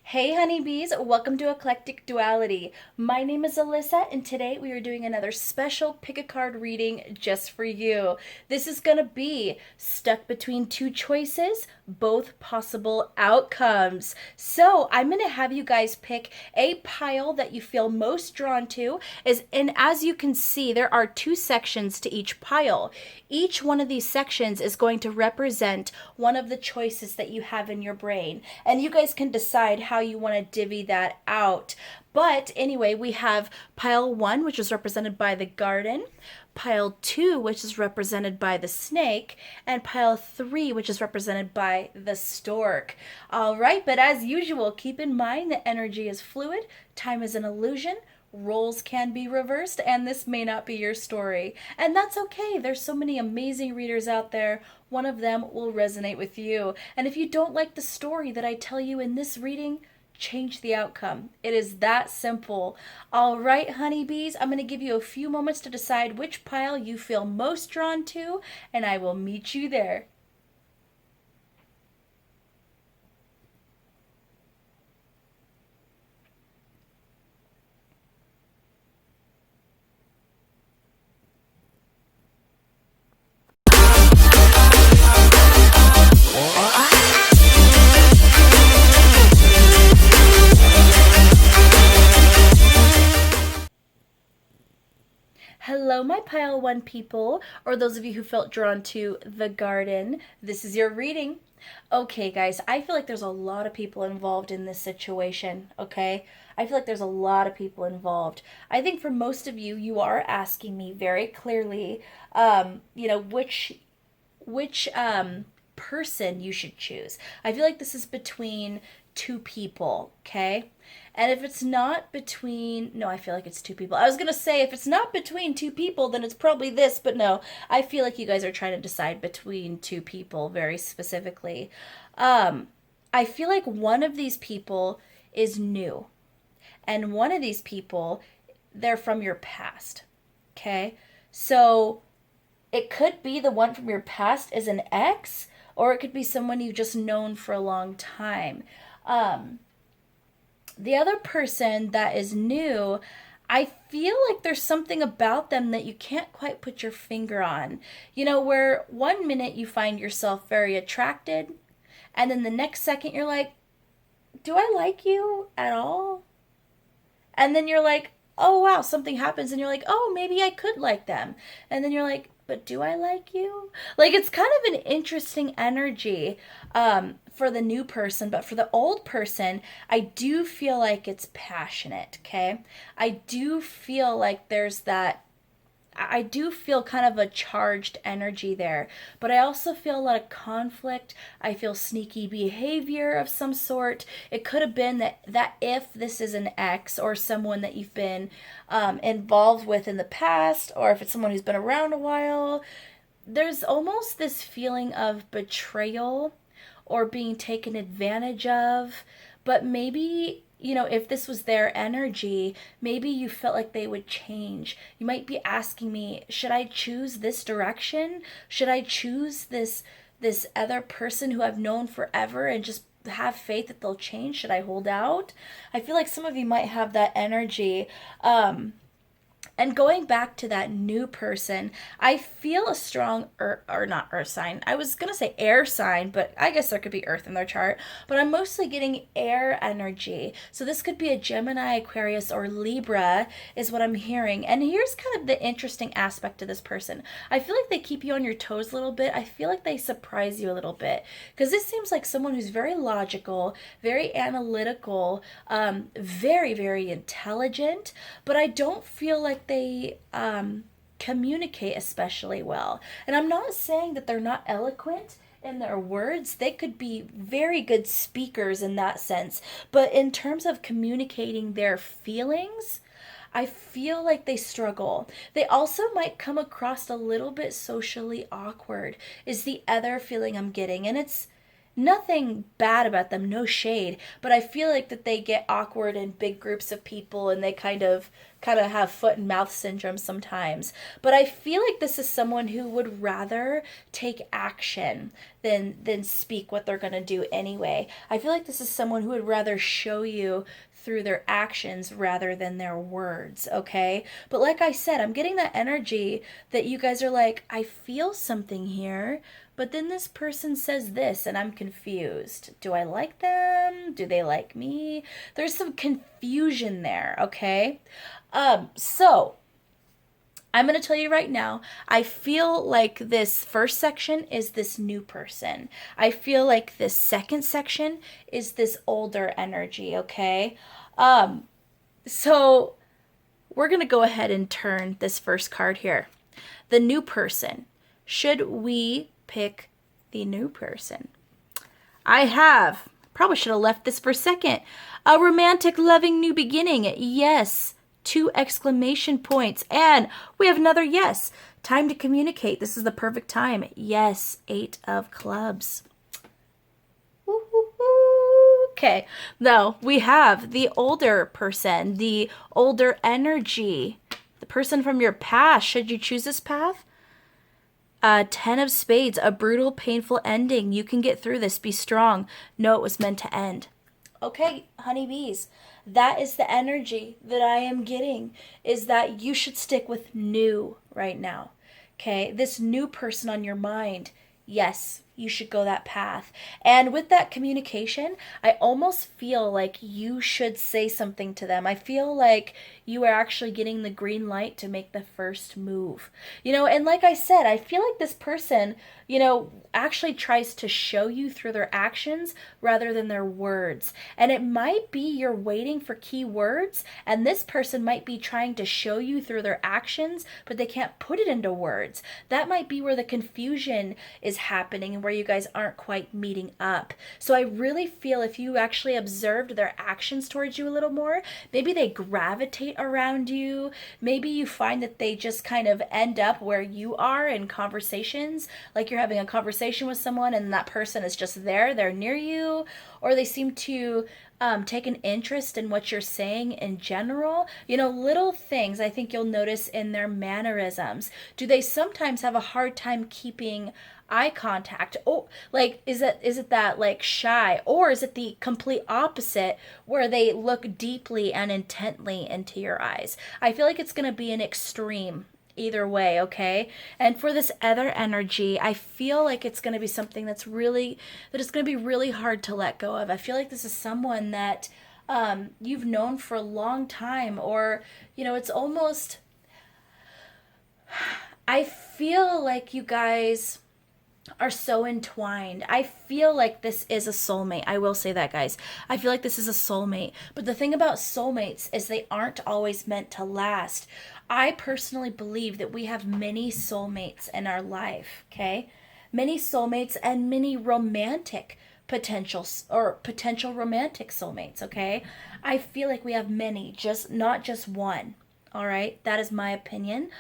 Hey honeybees, welcome to Eclectic Duality. My name is Alyssa and today we are doing another special pick a card reading just for you. This is going to be stuck between two choices, both possible outcomes. So I'm going to have you guys pick a pile that you feel most drawn to. And as you can see, there are two sections to each pile. Each one of these sections is going to represent one of the choices that you have in your brain. And you guys can decide how you want to divvy that out. But anyway, we have pile 1, which is represented by the garden, pile 2, which is represented by the snake, and pile 3, which is represented by the stork. All right, but as usual, keep in mind that energy is fluid, time is an illusion, roles can be reversed, and this may not be your story. And that's okay. There's so many amazing readers out there. One of them will resonate with you. And if you don't like the story that I tell you in this reading, change the outcome. It is that simple. All right, honeybees, I'm going to give you a few moments to decide which pile you feel most drawn to, and I will meet you there. Hello, my pile 1 people, or those of you who felt drawn to the garden. This is your reading. Okay, guys, I feel like there's a lot of people involved in this situation, okay? I feel like there's a lot of people involved. I think for most of you, you are asking me very clearly, which person you should choose. I feel like this is between two people, okay? And if it's not between, no, I feel like it's two people. I was going to say if it's not between two people, then it's probably this, but no, I feel like you guys are trying to decide between two people very specifically. Um, I feel like one of these people is new, and one of these people, they're from your past, okay? So it could be the one from your past is an ex, or it could be someone you've just known for a long time. Um, the other person that is new, I feel like there's something about them that you can't quite put your finger on. You know, where one minute you find yourself very attracted, and then the next second you're like, do I like you at all? And then you're like, oh wow, something happens and you're like, oh, maybe I could like them. And then you're like, but do I like you? Like it's kind of an interesting energy for the new person, but for the old person, I do feel like it's passionate, okay? I do feel like there's that I do feel kind of a charged energy there, but I also feel a lot of conflict. I feel sneaky behavior of some sort. It could have been that if this is an ex or someone that you've been involved with in the past, or if it's someone who's been around a while, there's almost this feeling of betrayal or being taken advantage of. But maybe, if this was their energy, maybe you felt like they would change. You might be asking me, should I choose this direction? Should I choose this other person who I've known forever and just have faith that they'll change? Should I hold out? I feel like some of you might have that energy. And going back to that new person, I feel a strong, or not earth sign. I was going to say air sign, but I guess there could be earth in their chart. But I'm mostly getting air energy. So this could be a Gemini, Aquarius, or Libra is what I'm hearing. And here's kind of the interesting aspect to this person. I feel like they keep you on your toes a little bit. I feel like they surprise you a little bit. Because this seems like someone who's very logical, very analytical, very, very intelligent. But I don't feel like they communicate especially well. And I'm not saying that they're not eloquent in their words. They could be very good speakers in that sense. But in terms of communicating their feelings, I feel like they struggle. They also might come across a little bit socially awkward, is the other feeling I'm getting. And it's nothing bad about them, no shade, but I feel like that they get awkward in big groups of people and they kind of kind of have foot and mouth syndrome sometimes. But I feel like this is someone who would rather take action than speak what they're going to do anyway. I feel like this is someone who would rather show you through their actions rather than their words, okay? But like I said, I'm getting that energy that you guys are like, I feel something here, but then this person says this and I'm confused. Do I like them? Do they like me? There's some confusion there, okay? So I'm going to tell you right now, I feel like this first section is this new person. I feel like this second section is this older energy, okay? So we're going to go ahead and turn this first card here. The new person. Should we pick the new person? Probably should have left this for a second. A romantic, loving new beginning. Yes. 2 exclamation points. And we have another yes. Time to communicate. This is the perfect time. Yes. 8 of clubs. Okay. Now we have the older person, the older energy, the person from your past. Should you choose this path? 10 of spades, a brutal, painful ending. You can get through this. Be strong. No, it was meant to end. Okay, honeybees, that is the energy that I am getting, is that you should stick with new right now. Okay, this new person on your mind, yes, you should go that path. And with that communication, I almost feel like you should say something to them. I feel like you are actually getting the green light to make the first move. And like I said, I feel like this person, actually tries to show you through their actions rather than their words. And it might be you're waiting for key words, and this person might be trying to show you through their actions, but they can't put it into words. That might be where the confusion is happening and where you guys aren't quite meeting up. So I really feel if you actually observed their actions towards you a little more, maybe they gravitate around you. Maybe you find that they just kind of end up where you are in conversations, like you're having a conversation with someone and that person is just there, they're near you, or they seem to take an interest in what you're saying in general. Little things I think you'll notice in their mannerisms. Do they sometimes have a hard time keeping eye contact? Oh, like is it that like shy, or is it the complete opposite where they look deeply and intently into your eyes? I feel like it's going to be an extreme either way, okay? And for this other energy, I feel like it's going to be something that it's going to be really hard to let go of. I feel like this is someone that you've known for a long time, or it's almost, I feel like you guys are so entwined. I feel like this is a soulmate. I will say that, guys. I feel like this is a soulmate. But the thing about soulmates is they aren't always meant to last. I personally believe that we have many soulmates in our life, okay? Many soulmates and many romantic potential romantic soulmates, okay? I feel like we have many, not just one. All right? That is my opinion.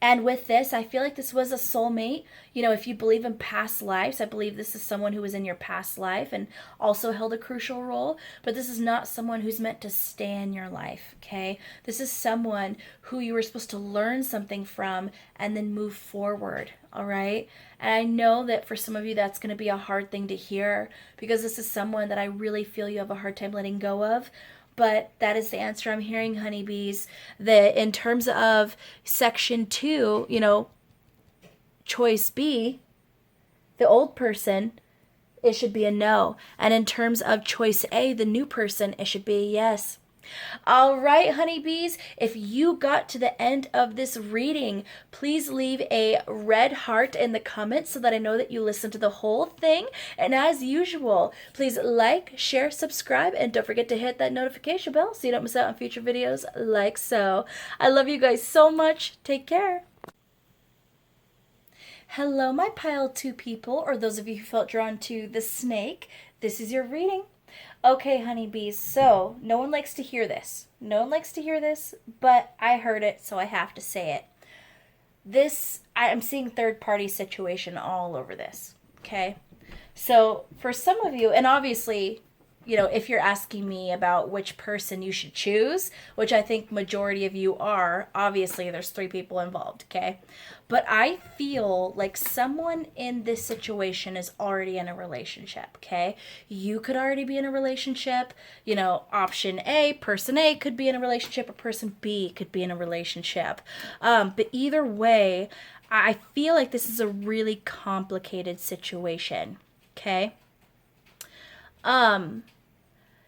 And with this, I feel like this was a soulmate. If you believe in past lives, I believe this is someone who was in your past life and also held a crucial role. But this is not someone who's meant to stay in your life, okay? This is someone who you were supposed to learn something from and then move forward, all right? And I know that for some of you, that's going to be a hard thing to hear, because this is someone that I really feel you have a hard time letting go of. But that is the answer I'm hearing, honeybees. That in terms of section 2, choice B, the old person, it should be a no. And in terms of choice A, the new person, it should be a yes. All right, honeybees, if you got to the end of this reading, please leave a red heart in the comments so that I know that you listened to the whole thing. And as usual, please like, share, subscribe, and don't forget to hit that notification bell so you don't miss out on future videos like so. I love you guys so much. Take care. Hello, my pile 2 people, or those of you who felt drawn to the snake. This is your reading. Okay, honeybees, so no one likes to hear this. No one likes to hear this, but I heard it, so I have to say it. I'm seeing third-party situation all over this, okay? So for some of you, and obviously if you're asking me about which person you should choose, which I think majority of you are, obviously there's three people involved, okay? But I feel like someone in this situation is already in a relationship, okay? You could already be in a relationship. Option A, person A could be in a relationship, or person B could be in a relationship. But either way, I feel like this is a really complicated situation, okay?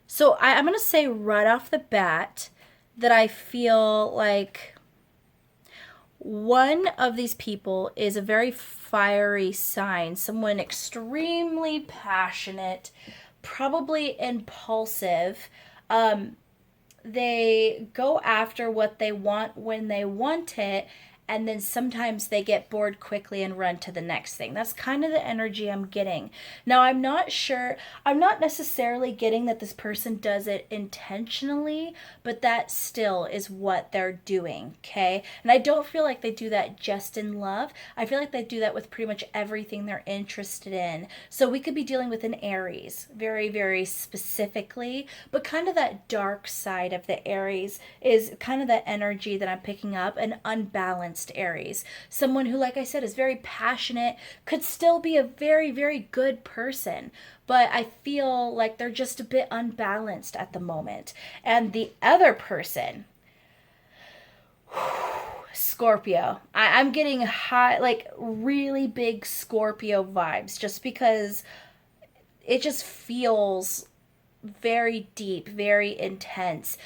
So I'm going to say right off the bat that I feel like one of these people is a very fiery sign, someone extremely passionate, probably impulsive. They go after what they want when they want it, and then sometimes they get bored quickly and run to the next thing. That's kind of the energy I'm getting. Now, I'm not necessarily getting that this person does it intentionally, but that still is what they're doing, okay? And I don't feel like they do that just in love. I feel like they do that with pretty much everything they're interested in. So we could be dealing with an Aries, very, very specifically, but kind of that dark side of the Aries is kind of that energy that I'm picking up, an unbalanced Aries. Someone who, like I said, is very passionate, could still be a very, very good person, but I feel like they're just a bit unbalanced at the moment. And the other person, Scorpio. I'm getting high, like really big Scorpio vibes just because it just feels very deep, very intense.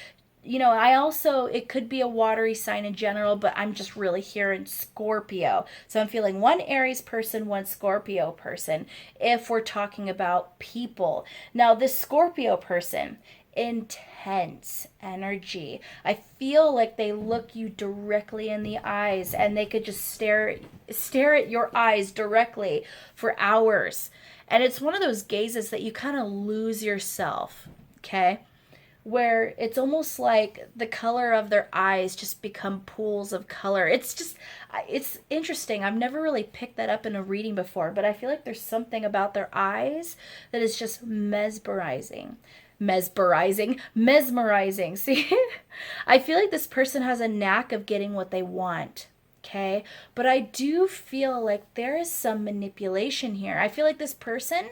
I also, it could be a watery sign in general, but I'm just really hearing Scorpio. So I'm feeling one Aries person, one Scorpio person, if we're talking about people. Now, this Scorpio person, intense energy. I feel like they look you directly in the eyes and they could just stare at your eyes directly for hours. And it's one of those gazes that you kind of lose yourself, okay? Where it's almost like the color of their eyes just become pools of color. It's interesting. I've never really picked that up in a reading before, but I feel like there's something about their eyes that is just mesmerizing. Mesmerizing. See, I feel like this person has a knack of getting what they want. Okay, but I do feel like there is some manipulation here. I feel like this person,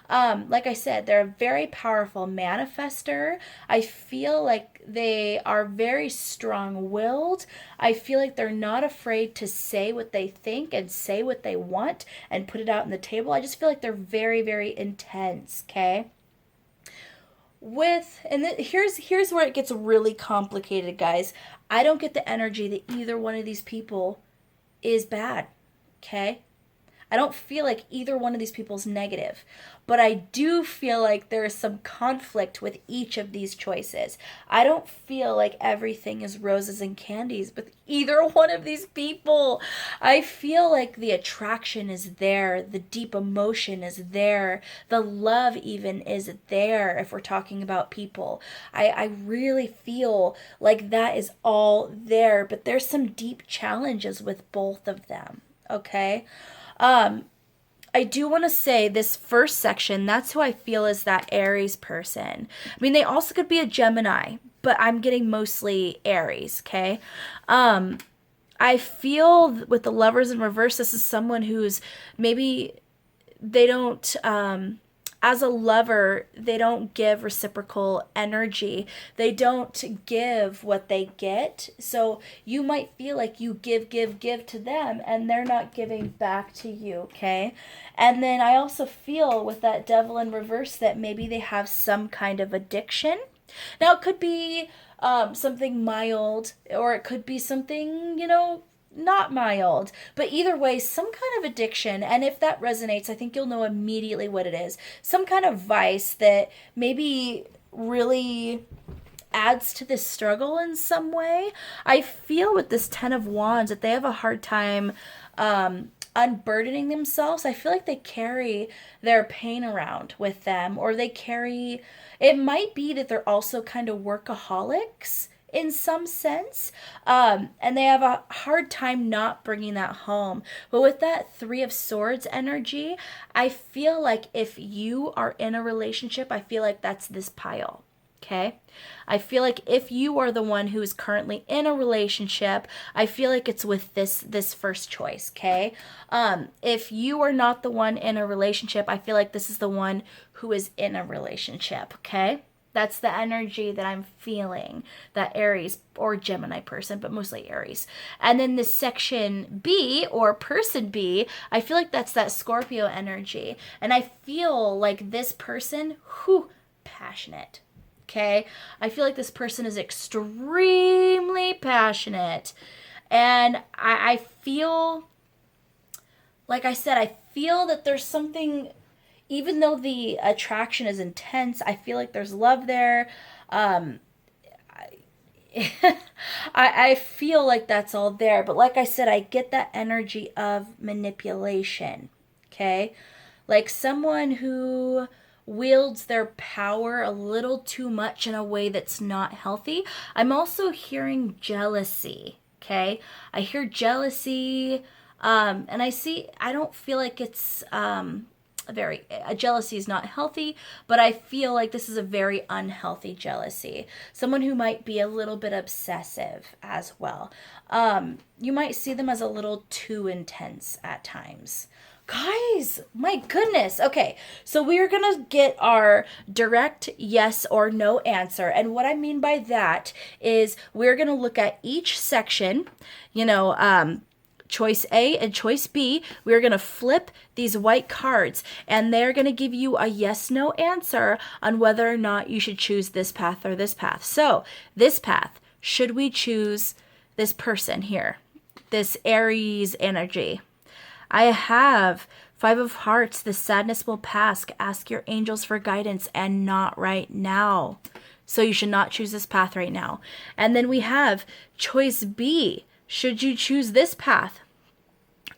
like I said, they're a very powerful manifester. I feel like they are very strong willed. I feel like they're not afraid to say what they think and say what they want and put it out on the table. I just feel like they're very, very intense. Okay. Here's where it gets really complicated, guys. I don't get the energy that either one of these people is bad. Okay? I don't feel like either one of these people is negative, but I do feel like there is some conflict with each of these choices. I don't feel like everything is roses and candies with either one of these people. I feel like the attraction is there, the deep emotion is there, the love even is there if we're talking about people. I really feel like that is all there, but there's some deep challenges with both of them, okay? I do want to say this first section, that's who I feel is that Aries person. I mean, they also could be a Gemini, but I'm getting mostly Aries, okay? I feel with the Lovers in reverse, this is someone who's maybe they don't, as a lover, they don't give reciprocal energy. They don't give what they get. So you might feel like you give to them and they're not giving back to you, okay? And then I also feel with that Devil in reverse that maybe they have some kind of addiction. Now, it could be something mild or it could be something, not mild, but either way, some kind of addiction. And if that resonates, I think you'll know immediately what it is. Some kind of vice that maybe really adds to this struggle in some way. I feel with this Ten of Wands that they have a hard time unburdening themselves. I feel like they carry their pain around with them, or it might be that they're also kind of workaholics in some sense, and they have a hard time not bringing that home. But with that Three of Swords energy, I feel like if you are in a relationship, I feel like that's this pile. Okay. I feel like if you are the one who is currently in a relationship, I feel like it's with this first choice. Okay. If you are not the one in a relationship, I feel like this is the one who is in a relationship. Okay. That's the energy that I'm feeling, that Aries or Gemini person, but mostly Aries. And then this section B or person B, I feel like that's that Scorpio energy. And I feel like this person, passionate. Okay, I feel like this person is extremely passionate. And I feel, like I said, I feel that there's something, even though the attraction is intense, I feel like there's love there. I feel like that's all there. But like I said, I get that energy of manipulation. Okay, like someone who wields their power a little too much in a way that's not healthy. I'm also hearing jealousy. Okay, I hear jealousy, and I don't feel like it's jealousy is not healthy, but I feel like this is a very unhealthy jealousy. Someone who might be a little bit obsessive as well. You might see them as a little too intense at times. Guys, my goodness. Okay, so we're going to get our direct yes or no answer. And what I mean by that is we're going to look at each section, choice A and choice B. We're going to flip these white cards and they're going to give you a yes no answer on whether or not you should choose this path or this path. So, this path, should we choose this person here? This Aries energy. I have Five of Hearts. The sadness will pass. Ask your angels for guidance and not right now. So you should not choose this path right now. And then we have choice B. Should you choose this path?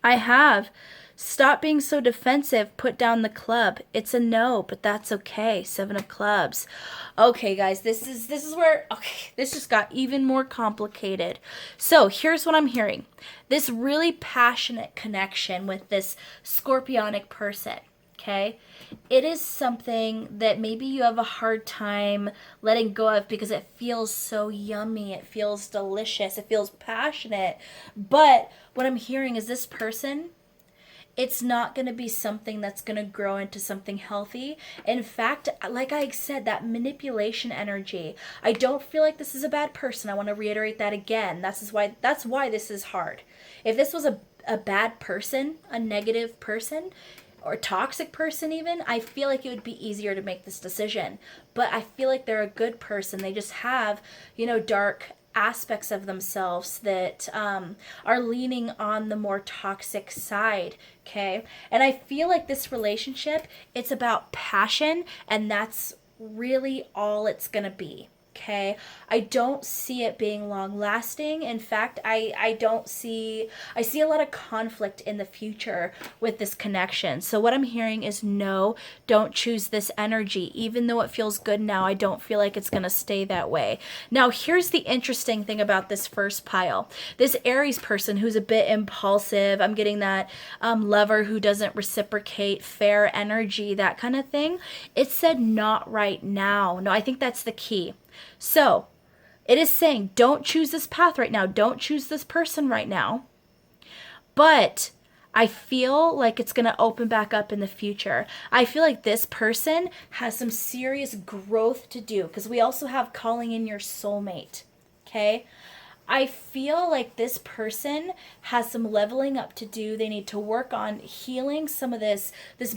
I have stop being so defensive. Put down the club. It's a no, but that's okay. Seven of Clubs. Okay, guys, this is where this just got even more complicated. So here's what I'm hearing. This really passionate connection with this scorpionic person. Okay, it is something that maybe you have a hard time letting go of because it feels so yummy, it feels delicious, it feels passionate. But what I'm hearing is this person, it's not going to be something that's going to grow into something healthy. In fact, like I said, that manipulation energy, I don't feel like this is a bad person. I want to reiterate that again. That's why this is hard. If this was a bad person, a negative person, or a toxic person even, I feel like it would be easier to make this decision. But I feel like they're a good person. They just have, dark aspects of themselves that are leaning on the more toxic side. Okay, and I feel like this relationship, it's about passion, and that's really all it's gonna be. Okay, I don't see it being long lasting. In fact, I see a lot of conflict in the future with this connection. So what I'm hearing is no, don't choose this energy. Even though it feels good now, I don't feel like it's going to stay that way. Now, here's the interesting thing about this first pile. This Aries person who's a bit impulsive, I'm getting that lover who doesn't reciprocate, fair energy, that kind of thing. It said not right now. No, I think that's the key. So it is saying don't choose this path right now. Don't choose this person right now. But I feel like it's going to open back up in the future. I feel like this person has some serious growth to do because we also have calling in your soulmate. Okay? I feel like this person has some leveling up to do. They need to work on healing some of this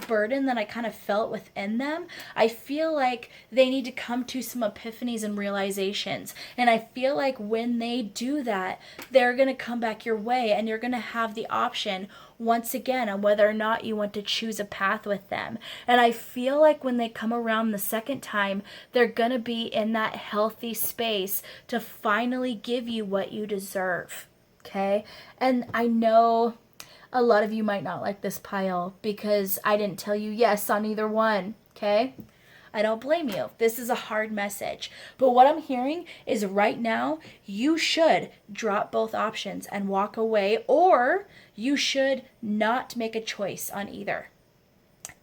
burden that I kind of felt within them. I feel like they need to come to some epiphanies and realizations. And I feel like when they do that, they're going to come back your way and you're going to have the option once again on whether or not you want to choose a path with them. And I feel like when they come around the second time, they're going to be in that healthy space to finally give you what you deserve. Okay? And I know a lot of you might not like this pile because I didn't tell you yes on either one. Okay? I don't blame you. This is a hard message. But what I'm hearing is right now, you should drop both options and walk away, or you should not make a choice on either.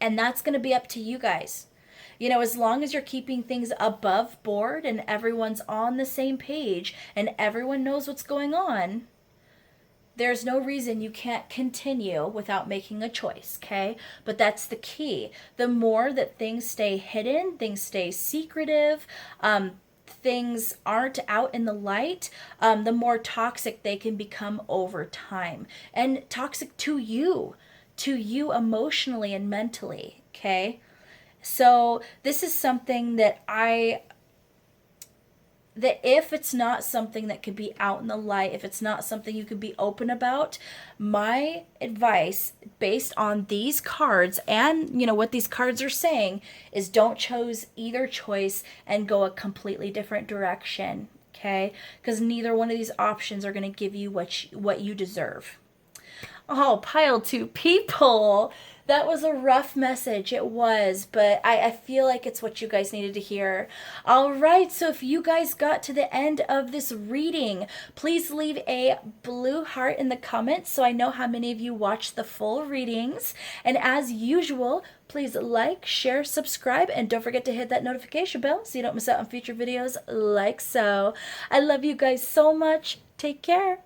And that's going to be up to you guys. You know, as long as you're keeping things above board and everyone's on the same page and everyone knows what's going on, there's no reason you can't continue without making a choice, okay? But that's the key. The more that things stay hidden, things stay secretive, things aren't out in the light, the more toxic they can become over time. And toxic to you emotionally and mentally, okay? So this is something that if it's not something that could be out in the light, if it's not something you could be open about, my advice based on these cards and, you know, what these cards are saying is don't choose either choice and go a completely different direction, okay? Because neither one of these options are going to give you what you deserve. Oh, pile 2 people. That was a rough message. It was, but I feel like it's what you guys needed to hear. All right, so if you guys got to the end of this reading, please leave a blue heart in the comments so I know how many of you watched the full readings. And as usual, please like, share, subscribe, and don't forget to hit that notification bell so you don't miss out on future videos like so. I love you guys so much. Take care.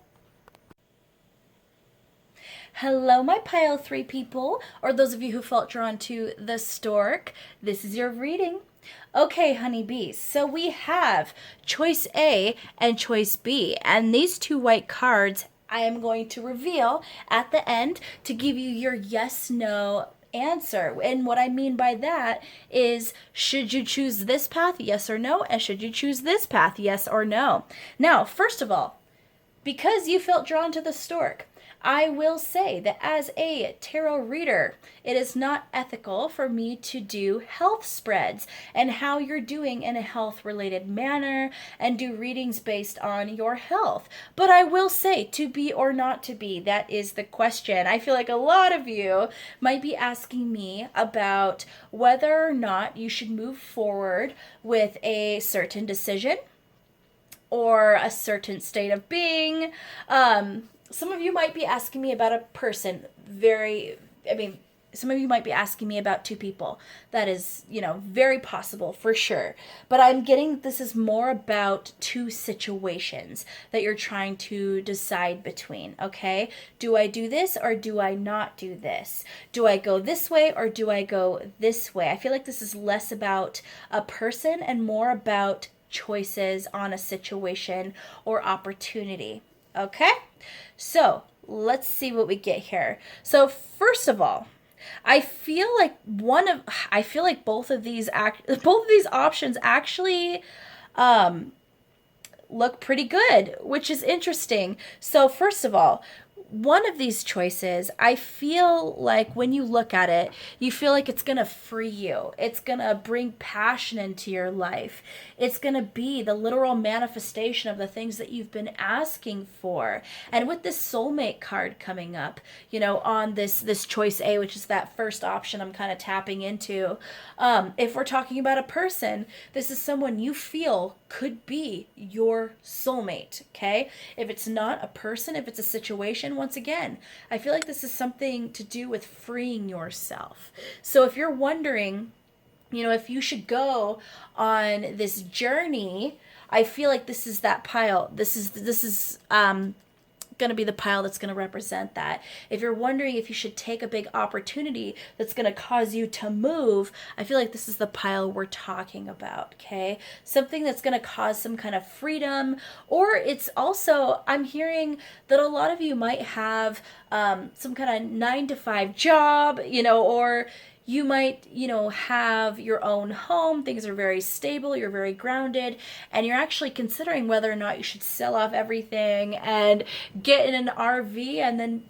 Hello, my pile 3 people, or those of you who felt drawn to the stork. This is your reading. Okay, honeybees, so we have choice A and choice B, and these 2 white cards I am going to reveal at the end to give you your yes/no answer. And what I mean by that is, should you choose this path, yes or no, and should you choose this path, yes or no. Now, first of all, because you felt drawn to the stork, I will say that as a tarot reader, it is not ethical for me to do health spreads and how you're doing in a health-related manner and do readings based on your health. But I will say, to be or not to be, that is the question. I feel like a lot of you might be asking me about whether or not you should move forward with a certain decision or a certain state of being. Some of you might be asking me about a person. Some of you might be asking me about 2 people. That is, very possible for sure. But I'm getting that this is more about 2 situations that you're trying to decide between, okay? Do I do this or do I not do this? Do I go this way or do I go this way? I feel like this is less about a person and more about choices on a situation or opportunity. Okay? So let's see what we get here. So first of all, I feel like both of these options actually look pretty good, which is interesting. So first of all, one of these choices, I feel like when you look at it, you feel like it's going to free you. It's going to bring passion into your life. It's going to be the literal manifestation of the things that you've been asking for. And with this soulmate card coming up, on this choice A, which is that first option I'm kind of tapping into, if we're talking about a person, this is someone you feel could be your soulmate, okay? If it's not a person, if it's a situation, once again, I feel like this is something to do with freeing yourself. So if you're wondering, if you should go on this journey, I feel like this is that pile. This is going to be the pile that's going to represent that. If you're wondering if you should take a big opportunity that's going to cause you to move, I feel like this is the pile we're talking about, okay? Something that's going to cause some kind of freedom, or it's also, I'm hearing that a lot of you might have some kind of 9-to-5 job, or you might, have your own home. Things are very stable. You're very grounded. And you're actually considering whether or not you should sell off everything and get in an RV and then,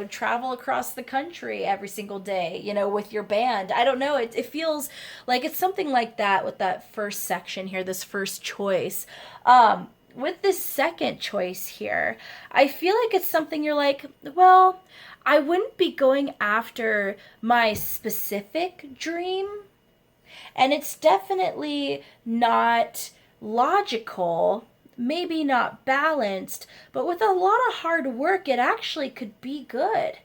travel across the country every single day, with your band. I don't know. It feels like it's something like that with that first section here, this first choice. With this second choice here, I feel like it's something you're like, well, I wouldn't be going after my specific dream. And it's definitely not logical, maybe not balanced, but with a lot of hard work, it actually could be good.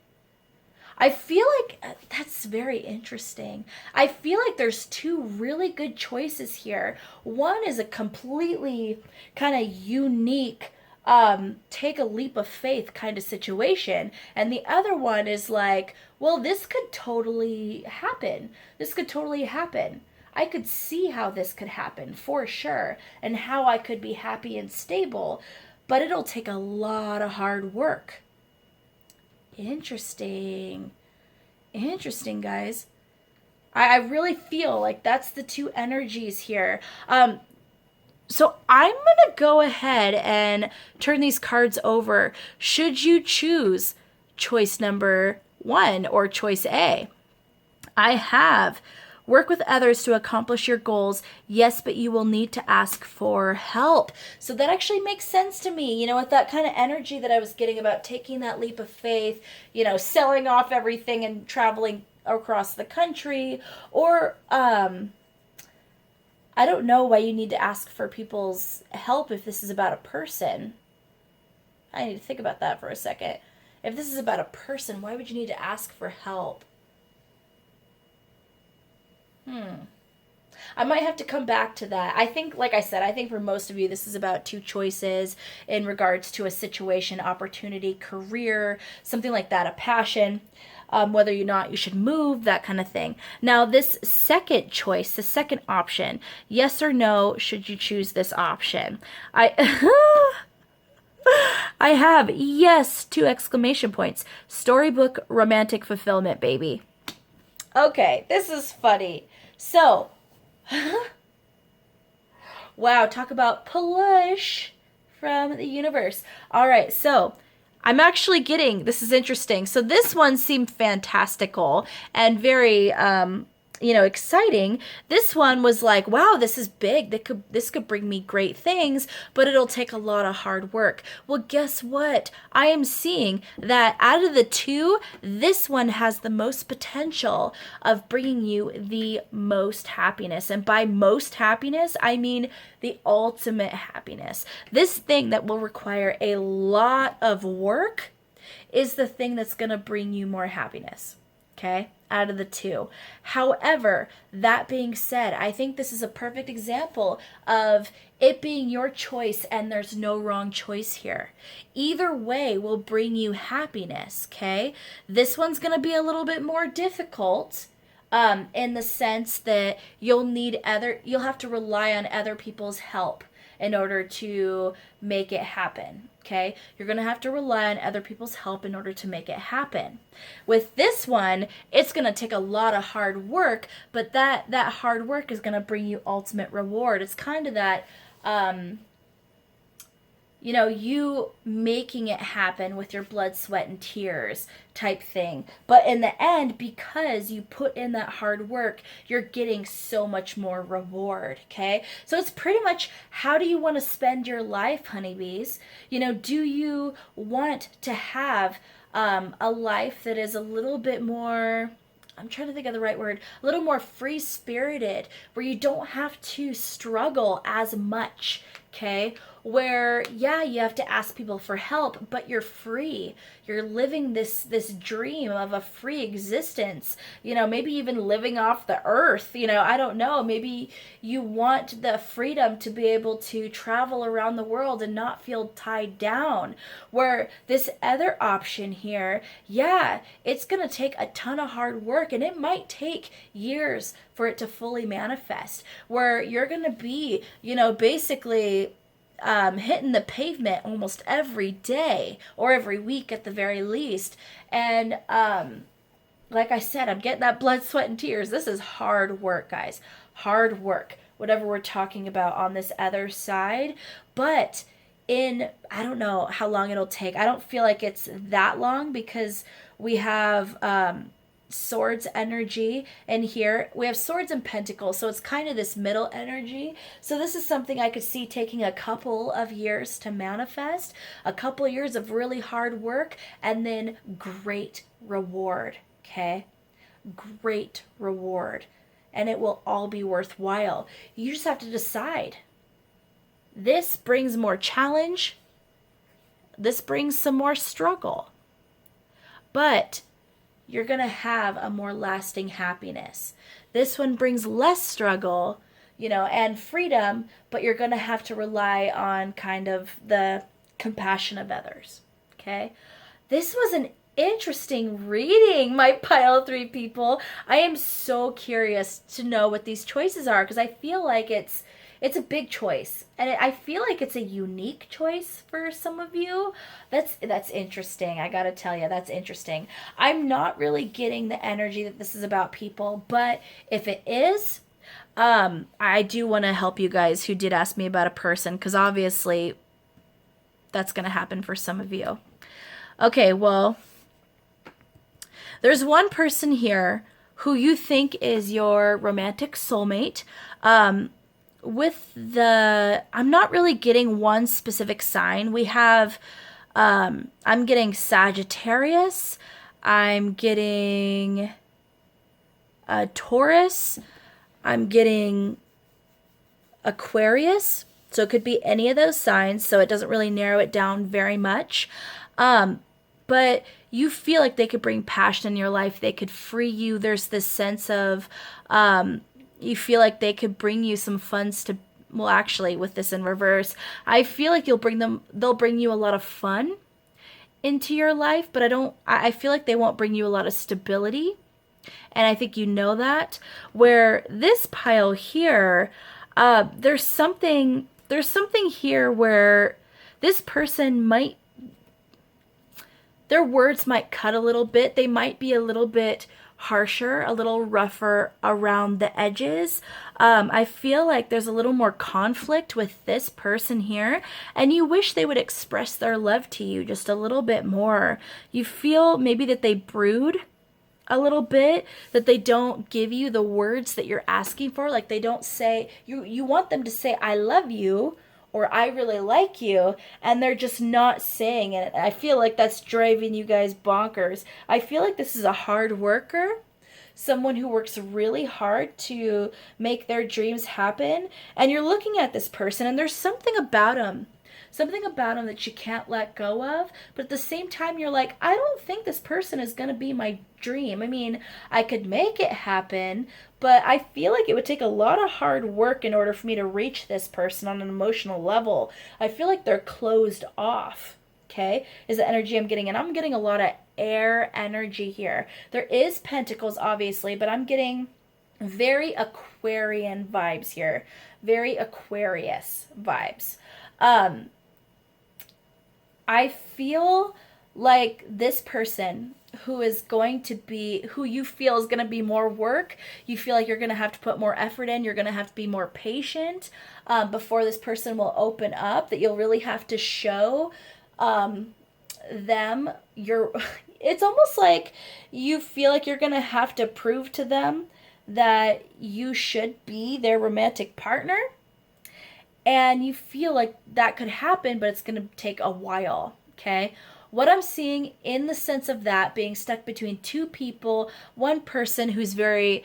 I feel like that's very interesting. I feel like there's two really good choices here. One is a completely kind of unique, take a leap of faith kind of situation. And the other one is like, well, this could totally happen. This could totally happen. I could see how this could happen for sure and how I could be happy and stable, but it'll take a lot of hard work. Interesting. Interesting, guys. I really feel like that's the two energies here. So I'm going to go ahead and turn these cards over. Should you choose choice number 1 or choice A? I have work with others to accomplish your goals. Yes, but you will need to ask for help. So that actually makes sense to me, with that kind of energy that I was getting about taking that leap of faith, selling off everything and traveling across the country. Or, I don't know why you need to ask for people's help if this is about a person. I need to think about that for a second. If this is about a person, why would you need to ask for help? I might have to come back to that. I think, like I said, I think for most of you, this is about two choices in regards to a situation, opportunity, career, something like that, a passion, whether or not you should move, that kind of thing. Now, this second choice, the second option, yes or no, should you choose this option? I have yes, 2 exclamation points. Storybook romantic fulfillment, baby. Okay, this is funny. So, wow, talk about push from the universe. All right, so I'm actually getting, this is interesting. So this one seemed fantastical and very, exciting. This one was like, wow, this is big. This could bring me great things, but it'll take a lot of hard work. Well, guess what? I am seeing that out of the two, this one has the most potential of bringing you the most happiness. And by most happiness, I mean the ultimate happiness. This thing that will require a lot of work is the thing that's going to bring you more happiness. Okay, out of the two. However, that being said, I think this is a perfect example of it being your choice and there's no wrong choice here. Either way will bring you happiness, okay? This one's going to be a little bit more difficult in the sense that you'll have to rely on other people's help in order to make it happen. Okay, you're going to have to rely on other people's help in order to make it happen. With this one, it's going to take a lot of hard work, but that hard work is going to bring you ultimate reward. It's kind of that, you making it happen with your blood, sweat, and tears type thing. But in the end, because you put in that hard work, you're getting so much more reward, okay? So it's pretty much, how do you want to spend your life, honeybees? Do you want to have a life that is a little bit more, I'm trying to think of the right word, a little more free-spirited, where you don't have to struggle as much, okay? Where, yeah, you have to ask people for help, but you're free. You're living this dream of a free existence, maybe even living off the earth, I don't know. Maybe you want the freedom to be able to travel around the world and not feel tied down. Where this other option here, yeah, it's going to take a ton of hard work, and it might take years for it to fully manifest, where you're going to be, basically hitting the pavement almost every day or every week at the very least. And like I said, I'm getting that blood, sweat, and tears. This is hard work, guys. Hard work, whatever we're talking about on this other side. But I don't know how long it'll take. I don't feel like it's that long, because we have swords energy, and here we have swords and pentacles, so it's kind of this middle energy. So this is something I could see taking a couple of years to manifest, a couple of years of really hard work, and then great reward. Okay, great reward. and it will all be worthwhile. You just have to decide. This brings more challenge. This brings some more struggle. But you're going to have a more lasting happiness. This one brings less struggle, and freedom, but you're going to have to rely on kind of the compassion of others. Okay? This was an interesting reading, my pile 3 people. I am so curious to know what these choices are, because I feel like it's a big choice, and I feel like it's a unique choice for some of you. That's interesting. I gotta tell you, that's interesting. I'm not really getting the energy that this is about people, but if it is, I do want to help you guys who did ask me about a person, because obviously that's gonna happen for some of you. Okay, well, there's one person here who you think is your romantic soulmate. I'm not really getting one specific sign. We have, I'm getting Sagittarius. I'm getting Taurus. I'm getting Aquarius. So it could be any of those signs. So it doesn't really narrow it down very much. But you feel like they could bring passion in your life. They could free you. There's this sense of, you feel like they could bring you some funds to, well, actually, with this in reverse, I feel like they'll bring you a lot of fun into your life, but I feel like they won't bring you a lot of stability. And I think you know that. Where this pile here, there's something here where this person their words might cut a little bit. They might be a little bit harsher, a little rougher around the edges. I feel like there's a little more conflict with this person here, and you wish they would express their love to you just a little bit more. You feel maybe that they brood a little bit, that they don't give you the words that you're asking for. Like they don't say, you want them to say, I love you, or I really like you, and they're just not saying it. I feel like that's driving you guys bonkers. I feel like this is a hard worker, someone who works really hard to make their dreams happen, and you're looking at this person, and there's something about them that you can't let go of, but at the same time, you're like, I don't think this person is going to be my dream. I mean, I could make it happen, but I feel like it would take a lot of hard work in order for me to reach this person on an emotional level. I feel like they're closed off, okay, is the energy I'm getting, and I'm getting a lot of air energy here. There is Pentacles, obviously, but I'm getting very Aquarian vibes here, very Aquarius vibes. I feel like this person who you feel is going to be more work, you feel like you're going to have to put more effort in, you're going to have to be more patient before this person will open up, that you'll really have to show them it's almost like you feel like you're going to have to prove to them that you should be their romantic partner. And you feel like that could happen, but it's going to take a while, okay? What I'm seeing in the sense of that being stuck between two people, one person who's very,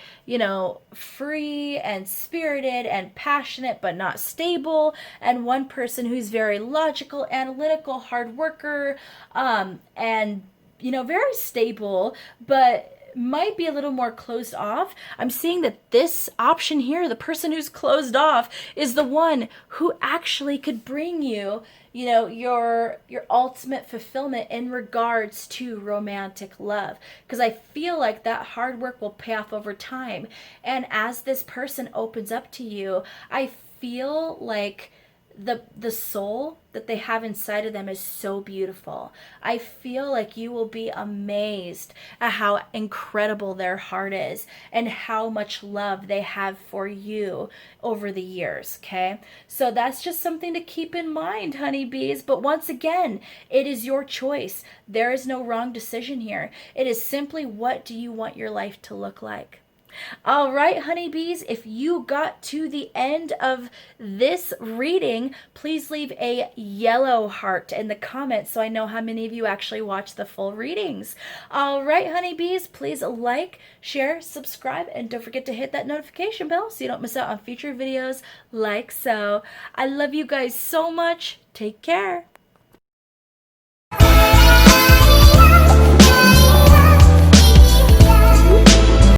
free and spirited and passionate but not stable, and one person who's very logical, analytical, hard worker, and, very stable, but might be a little more closed off. I'm seeing that this option here, the person who's closed off, is the one who actually could bring you, your ultimate fulfillment in regards to romantic love. Because I feel like that hard work will pay off over time. And as this person opens up to you, I feel like the soul that they have inside of them is so beautiful. I feel like you will be amazed at how incredible their heart is and how much love they have for you over the years, okay? So that's just something to keep in mind, honeybees. But once again, it is your choice. There is no wrong decision here. It is simply, what do you want your life to look like? All right, honeybees, if you got to the end of this reading, please leave a yellow heart in the comments so I know how many of you actually watch the full readings. All right, honeybees, please like, share, subscribe, and don't forget to hit that notification bell so you don't miss out on future videos like so. I love you guys so much. Take care.